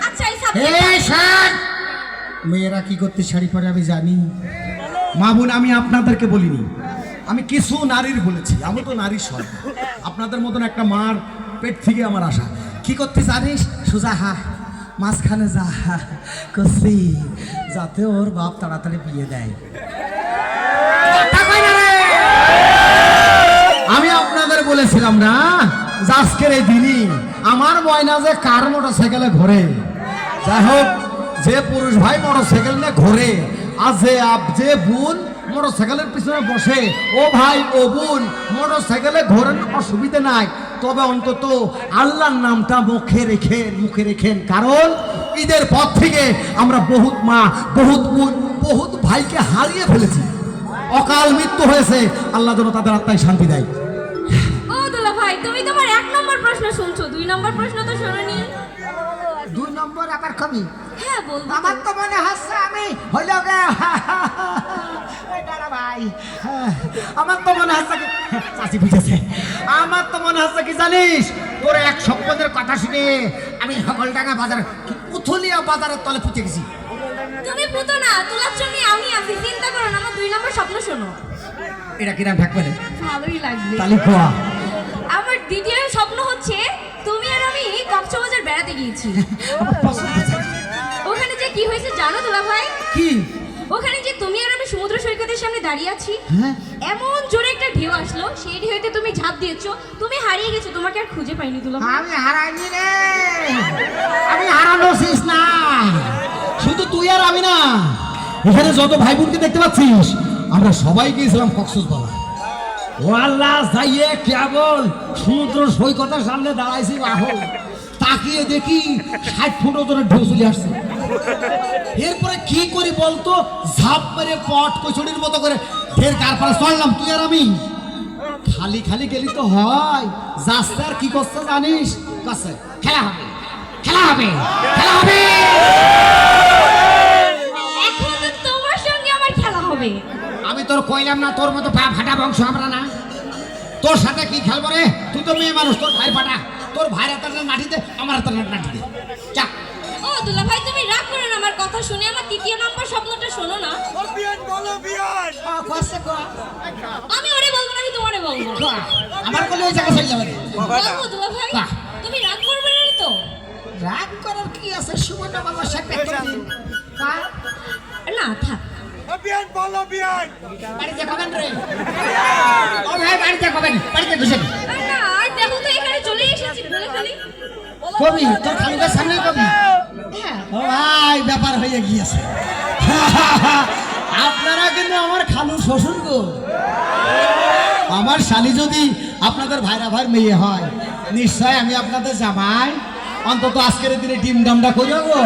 আচ্ছা এই সাবজেক্ট মেয়েরা কি করতে শাড়ি পরে আমি জানি। মা বোন, আমি আপনাদেরকে বলিনি, আমি কিছু নারীর বলেছি। আমি তো নারীর সন্তান, আপনাদের মতন একটা মার পেট থেকে আমার আশা। কি করতে জানিস? সোজা হা মাঝখানে যা করছি যাতে ওর বাপ তাড়াতাড়ি বিয়ে দেয়। আমি আপনাদের বলেছিলাম না আজকের এই দিনই আমার ময়না যে কার মোটরসাইকেলে ঘোরে। যাই হোক, যে পুরুষ ভাই মোটরসাইকেল নিয়ে ঘোরে আর যে বোন মোটরসাইকেলের পিছনে বসে, ও ভাই ও বোন মোটরসাইকেলে ঘোরেন, অসুবিধা নাই, তবে অন্তত আল্লাহর নামটা মুখে রেখেন। কারণ ঈদের পর থেকে আমরা বহুত মা, বহুত বোন, বহুত ভাইকে হারিয়ে ফেলেছি। অকাল মৃত্যু হয়েছে, আল্লাহ যেন তাদের আত্মায় শান্তি দেয়। ও দুলা ভাই, তুমি তোমার 1 নম্বর প্রশ্ন শুনছো, 2 নম্বর প্রশ্ন তো শোনোনি। 2 নম্বর আবার কবি? হ্যাঁ বলবো। আমার তো মনে হচ্ছে আমি হইল গে ভাই, আমার তো মনে হচ্ছে কি চাচি বুঝেছে, আমার তো মনে হচ্ছে কি জানিস, তোর এক সম্পদের কথা শুনে আমি সকলডাঙ্গা বাজার উথলিয়া বাজারের তলে পুঁতে গেছি। তুমি পুতো না, তোলার জন্য আমি আছি, চিন্তা করো না। আমার 2 নম্বর স্বপ্ন শোনো। এটা কিরাম থাকবে না? ভালোই লাগবে। তালি কোয়া। আমার দ্বিতীয় স্বপ্ন হচ্ছে তুমি আর আমি কক্সবাজার বেড়াতে গিয়েছি। ওখানে যে কি হয়েছে জানো দুলা ভাই? কি? ওখানে যে তুমি আর আমি সমুদ্র সৈকতের সামনে দাঁড়িয়ে আছি, এমন জোরে একটা ঢেউ আসলো, সেই ঢেউতে তুমি ঝাঁপ দিয়েছো, তুমি হারিয়ে গেছো, তোমাকে আর খুঁজে পাইনি দুলা ভাই। আমি হারাইনি রে, আমি হারানোছিস না, শুধু তুই আর আমি না, এখানে যত ভাই বোনকে দেখতে পাচ্ছিস আমরা সবাই গিয়েছিলাম কক্সবাজার। ও আল্লাহ, যাইয়ে কেবল সমুদ্র সৈকতের সামনে দাঁড়াইছি, রাহুল তাকিয়ে দেখি 60 ফুট ওজনের ঢেউ চলে আসছে। এরপরে কি করি বলতো, ঝাঁপ মেরে পট কচুরির মতো করে ঢের কার পারে চললাম তুই আর আমি। খালি গেলি তো হয়, যাচ্ছে আর কি করছে জানিস? কাছে খেলা হবে। এখন তো তোমার সঙ্গে আমার খেলা হবে। আমি তোর কইলাম না তোর মতো পা ফাটা বংশ আমরা না, তোর সাথে কি খেলবো রে? তুই তো মেয়ে মানুষ, তোর ভাই ফাটা, তোর ভাইয়ের হাতে নাঠি দে, আমার হাতে নাঠি দে। চা। ও দুলা ভাই, তুমি রাগ করো না, আমার কথা শুনে আমার 3য় নম্বর স্বপ্নটা শোনো না। আমি ওরে বলবো না, আমি তোমারে বলবো। আমার কোলে ওই জায়গা চলে যাবে। বলবো দুলা ভাই, তুমি রাগ করবে না তো? রাগ করার কি আছে? সুবর্ণ বাবার সাথে না থাক। বাড়িতে খাবেন রে? ও ভাই, বাড়িতে খাবেন, বাড়িতে বসে না আর দেখো তো, এখানে চলে এসেছি বলে খালি কবি, তোর খালুকের সামনে কবি। ও ভাই, ব্যাপার হয়ে গিয়েছে। আপনারা কিন্তু আমার খালু শ্বশুর গো। আমার শালি যদি আপনাদের ভাইরা ভাইয়ের মেয়ে হয়, নিশ্চয় আমি আপনাদের জামাই। অন্তত আজকের দিনে ডিম ডামটা করে গো।